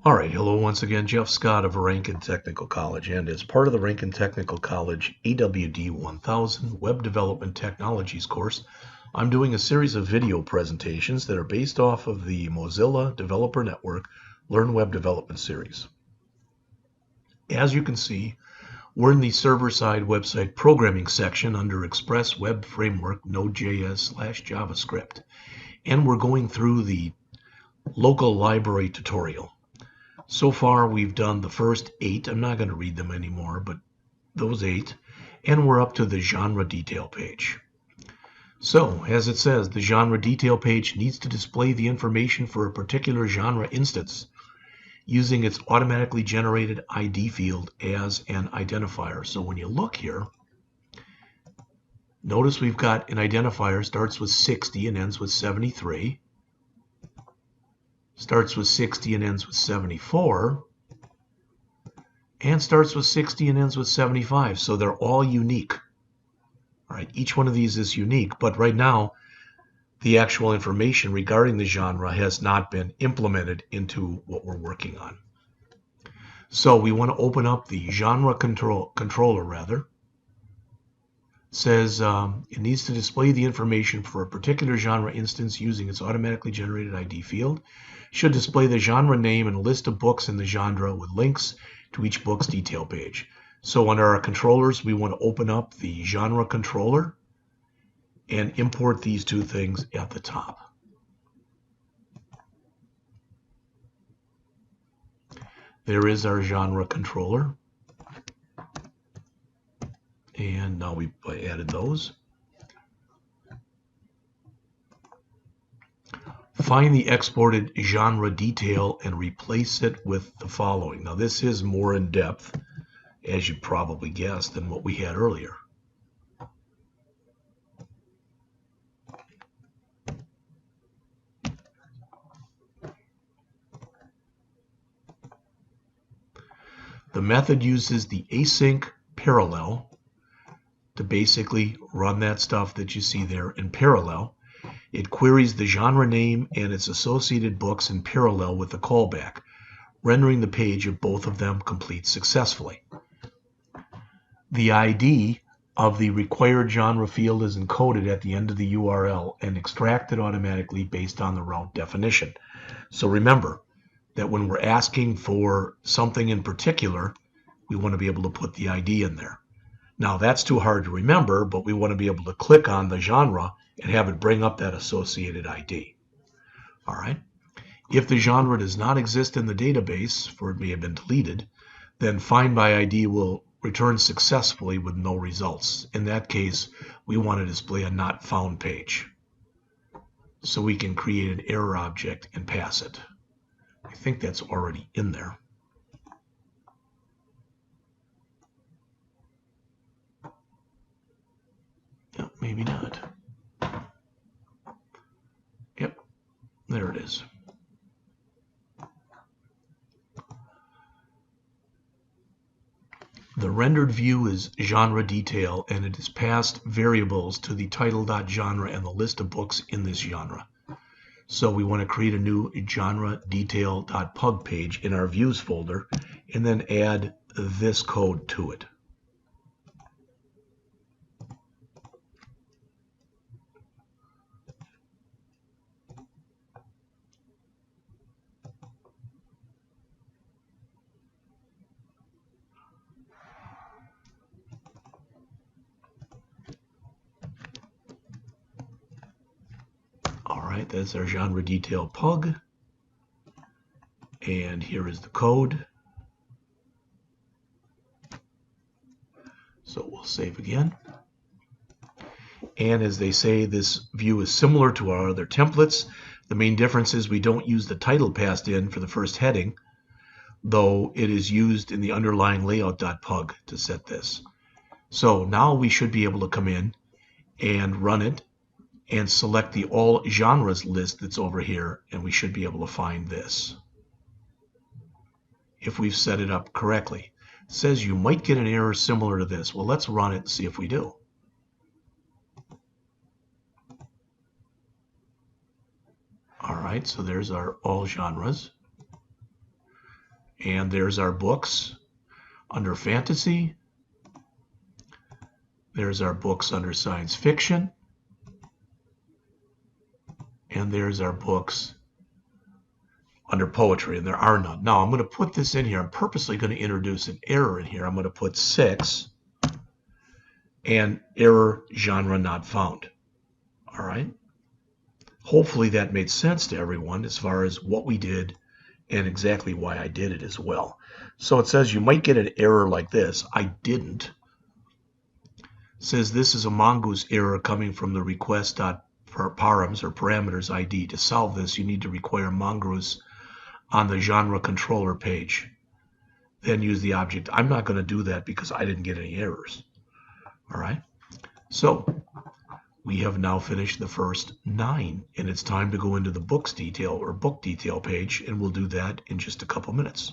All right, hello once again, Jeff Scott of Rankin Technical College, and as part of the Rankin Technical College AWD 1000 Web Development Technologies course, I'm doing a series of video presentations that are based off of the Mozilla Developer Network Learn Web Development series. As you can see, we're in the server-side website programming section under Express Web Framework Node.js-JavaScript, and we're going through the local library tutorial. So far, we've done the first 8. I'm not going to read them anymore, but those 8. And we're up to the genre detail page. So, as it says, the genre detail page needs to display the information for a particular genre instance using its automatically generated ID field as an identifier. So when you look here, notice we've got an identifier starts with 60 and ends with 73. Starts with 60 and ends with 74. And starts with 60 and ends with 75. So they're all unique. All right, each one of these is unique, but right now the actual information regarding the genre has not been implemented into what we're working on. So we want to open up the genre controller. It says it needs to display the information for a particular genre instance using its automatically generated ID field. Should display the genre name and a list of books in the genre with links to each book's detail page. So under our controllers, we want to open up the genre controller and import these two things at the top. There is our genre controller. And now we added those. Find the exported genre detail and replace it with the following. Now this is more in depth, as you probably guessed, than what we had earlier. The method uses the async parallel to basically run that stuff that you see there in parallel. It queries the genre name and its associated books in parallel with the callback, rendering the page of both of them complete successfully. The ID of the required genre field is encoded at the end of the URL and extracted automatically based on the route definition. So remember that when we're asking for something in particular, we want to be able to put the ID in there. Now that's too hard to remember, but we want to be able to click on the genre and have it bring up that associated ID. All right. If the genre does not exist in the database, for it may have been deleted, then find by ID will return successfully with no results. In that case, we want to display a not found page. So we can create an error object and pass it. I think that's already in there. Yep, maybe not. Yep, there it is. The rendered view is genre detail, and it has passed variables to the title.genre and the list of books in this genre. So we want to create a new genre detail.pub page in our views folder and then add this code to it. All right, that's our genre detail pug. And here is the code. So we'll save again. And as they say, this view is similar to our other templates. The main difference is we don't use the title passed in for the first heading, though it is used in the underlying layout.pug to set this. So now we should be able to come in and run it and select the all genres list that's over here, and we should be able to find this if we've set it up correctly. It says you might get an error similar to this. Well, let's run it and see if we do. All right, so there's our all genres. And there's our books under fantasy. There's our books under science fiction. And there's our books under poetry, and there are none. Now I'm going to put this in here. I'm purposely going to introduce an error in here. I'm going to put 6 and error genre not found. All right. Hopefully that made sense to everyone as far as what we did and exactly why I did it as well. So it says you might get an error like this. I didn't. It says this is a mongoose error coming from the request.params or parameters ID. To solve this, you need to require mongoose on the genre controller page. Then use the object. I'm not going to do that because I didn't get any errors. All right. So we have now finished the first 9, and it's time to go into the books detail or book detail page, and we'll do that in just a couple minutes.